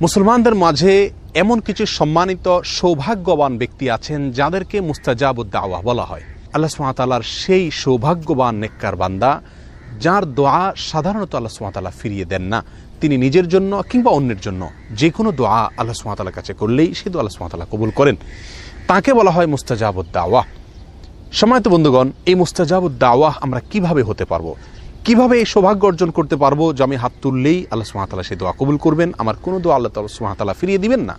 মুসলমানদের মাঝে এমন কিছু সম্মানিত সৌভাগ্যবান ব্যক্তি আছেন যাদেরকে মুস্তাজাবুদ দাওয়া বলা হয়। আল্লাহ সুবহানাহু ওয়া তাআলার সেই সৌভাগ্যবান নেককার বান্দা যার দোয়া সাধারণত আল্লাহ সুবহানাহু ওয়া তাআলা ফিরিয়ে দেন না। তিনি নিজের জন্য কিংবা অন্যের জন্য যে কোনো দোয়া আল্লাহ সুবহানাহু ওয়া তাআলার কাছে করলেই সে দোয়া আল্লাহ সুবহানাহু ওয়া তাআলা কবুল করেন। তাকে বলা হয় মুস্তাজাবুদ দাওয়া। সম্মানিত বন্ধুগণ, এই মুস্তাজাবুদ দাওয়া আমরা কিভাবে হতে পারবো, কিভাবে এই সৌভাগ্য অর্জন করতে পারবো যে আমি হাত তুললেই আল্লাহ সুবহানাহু ওয়া তাআলা সেই দোয়া কবুল করবেন, আমার কোনো দোয়া আল্লাহ সুবহানাহু ওয়া তাআলা ফিরিয়ে দিবেন না?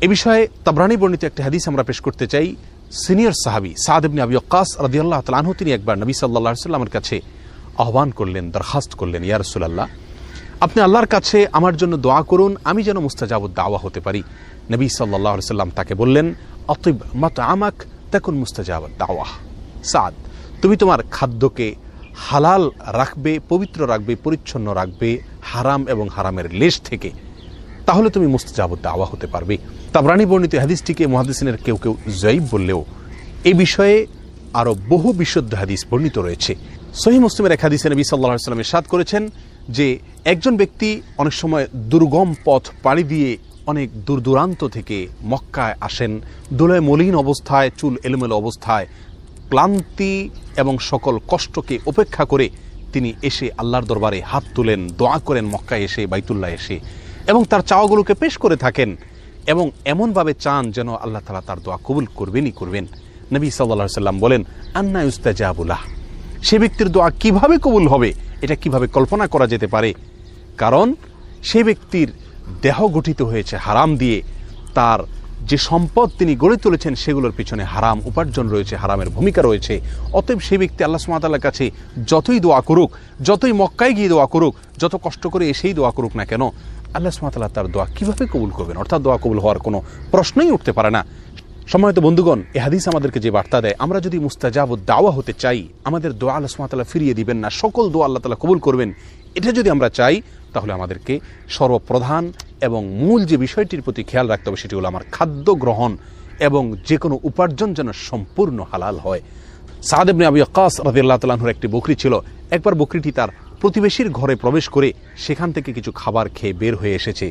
এ বিষয়ে তাবরানী বর্ণিত একটা হাদিস আমরা পেশ করতে চাই। সিনিয়র সাহাবী সাদ ইবনে আবি ওয়াক্কাস রাদিয়াল্লাহু তাআলা আনহু তিনি একবার নবী সাল্লাল্লাহু আলাইহি ওয়াসাল্লামের কাছে আহ্বান করলেন, দরখাস্ত করলেন, ইয়া রাসূলুল্লাহ, আপনি আল্লাহর কাছে আমার জন্য দোয়া করুন, আমি যেন মুস্তাজাবুদ দাওয়া হতে পারি। নবী সাল্লাল্লাহু আলাইহি ওয়াসাল্লাম তাকে বললেন, আতিব মাতআমাক তাকুন মুস্তাজাবুদ দাওয়া। সাদ, তুমি তোমার খাদ্যকে হালাল রাখবে, পবিত্র রাখবে, পরিচ্ছন্ন রাখবে হারাম এবং হারামের লেশ থেকে, তাহলে তুমি মুস্তাজাবুদ দাওয়া হতে পারবে। তাবরানী বর্ণিত হাদিসটিকে মুহাদ্দিসিনের কেউ কেউ যায়িফ বললেও এই বিষয়ে আরো বহু বিশুদ্ধ হাদিস বর্ণিত রয়েছে। সহিহ মুসলিমের এক হাদিসে নবী সাল্লাল্লাহু আলাইহি ওয়াসাল্লাম ইরশাদ করেছেন যে একজন ব্যক্তি অনেক সময় দুর্গম পথ পাড়ি দিয়ে অনেক দূর দূরান্ত থেকে মক্কায় আসেন, ধুলায় মলিন অবস্থায়, চুল এলোমেলো অবস্থায়, ক্লান্তি এবং সকল কষ্টকে উপেক্ষা করে তিনি এসে আল্লাহর দরবারে হাত তুলেন, দোয়া করেন মক্কায় এসে, বাইতুল্লাহ এসে, এবং তার চাওয়াগুলোকে পেশ করে থাকেন এবং এমনভাবে চান যেন আল্লাহ তাআলা তার দোয়া কবুল করবেনই করবেন। নবী সাল্লাল্লাহু আলাইহি ওয়াসাল্লাম বলেন, আন্না ইউস্তাজাবু লাহ, সে ব্যক্তির দোয়া কিভাবে কবুল হবে এটা কিভাবে কল্পনা করা যেতে পারে? কারণ সে ব্যক্তির দেহ গঠিত হয়েছে হারাম দিয়ে, তার যে সম্পদ তিনি গড়ে তুলেছেন সেগুলোর পিছনে হারাম উপার্জন রয়েছে, হারামের ভূমিকা রয়েছে। অতএব সেই ব্যক্তি আল্লাহ সুবহানাহু ওয়া তাআলার কাছে যতই দোয়া করুক, যতই মক্কায় গিয়ে দোয়া করুক, যত কষ্ট করে এসেই দোয়া করুক না কেন, আল্লাহ সুবহানাহু ওয়া তাআলা তার দোয়া কিভাবে কবুল করবেন? অর্থাৎ দোয়া কবুল হওয়ার কোনো প্রশ্নই উঠতে পারে না। সম্মানিত বন্ধুগণ, এই হাদিস আমাদেরকে যে বার্তা দেয়, আমরা যদি মুস্তাজাবুদ দাওয়া হতে চাই, আমাদের দোয়া আল্লাহ সুবহানাহু ওয়া তাআলা ফিরিয়ে দিবেন না, সকল দোয়া আল্লাহ তাআলা কবুল করবেন, এটা যদি আমরা চাই, তাহলে আমাদেরকে সর্বপ্রধান এবং মূল যে বিষয়টির প্রতি খেয়াল রাখতে হবে সেটি হলো আমার খাদ্য গ্রহণ এবং যে কোনো উপার্জন যেন সম্পূর্ণ হালাল হয়। সাদ ইবনে আবি ওয়াক্কাস রাদিয়াল্লাহু তাআলা আনহুর একটি বকরি ছিল। একবার বকরিটি তার প্রতিবেশীর ঘরে প্রবেশ করে সেখান থেকে কিছু খাবার খেয়ে বের হয়ে এসেছে।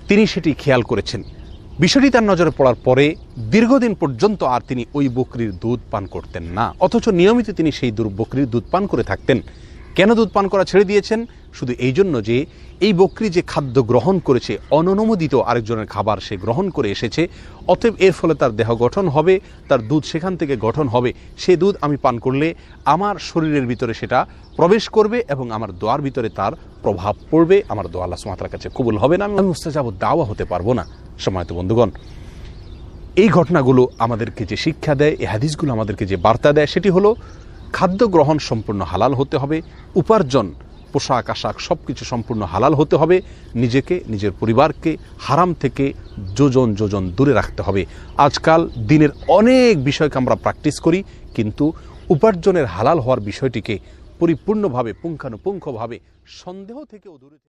তিনি সেটি খেয়াল করেছেন। বিষয়টি তার নজরে পড়ার পরে দীর্ঘদিন পর্যন্ত আর তিনি ওই বকরির দুধ পান করতেন না, অথচ নিয়মিত তিনি সেই বকরির দুধ পান করে থাকতেন। কেন দুধ পান করা ছেড়ে দিয়েছেন? শুধু এই জন্য যে এই বকরি যে খাদ্য গ্রহণ করেছে, অননুমোদিত আরেকজনের খাবার সে গ্রহণ করে এসেছে, অতএব এর ফলে তার দেহ গঠন হবে, তার দুধ সেখান থেকে গঠন হবে, সে দুধ আমি পান করলে আমার শরীরের ভিতরে সেটা প্রবেশ করবে এবং আমার দোয়ার ভিতরে তার প্রভাব পড়বে, আমার দোয়া আল্লাহ সুবহানাহু ওয়া তাআলার কাছে কবুল হবে না, আমি মুস্তাজাবুদ দাওয়া হতে পারবো না। সম্মানিত বন্ধুগণ, এই ঘটনাগুলো আমাদেরকে যে শিক্ষা দেয়, এই হাদিসগুলো আমাদেরকে যে বার্তা দেয়, সেটি হলো খাদ্য গ্রহণ সম্পূর্ণ হালাল হতে হবে, উপার্জন, পোশাক আশাক সবকিছু সম্পূর্ণ হালাল হতে হবে, নিজেকে, নিজের পরিবারকে হারাম থেকে যোজন যোজন দূরে রাখতে হবে। আজকাল দিনের অনেক বিষয়কে আমরা প্র্যাকটিস করি, কিন্তু উপার্জনের হালাল হওয়ার বিষয়টিকে পরিপূর্ণভাবে পুঙ্খানুপুঙ্খভাবে সন্দেহ থেকেও দূরে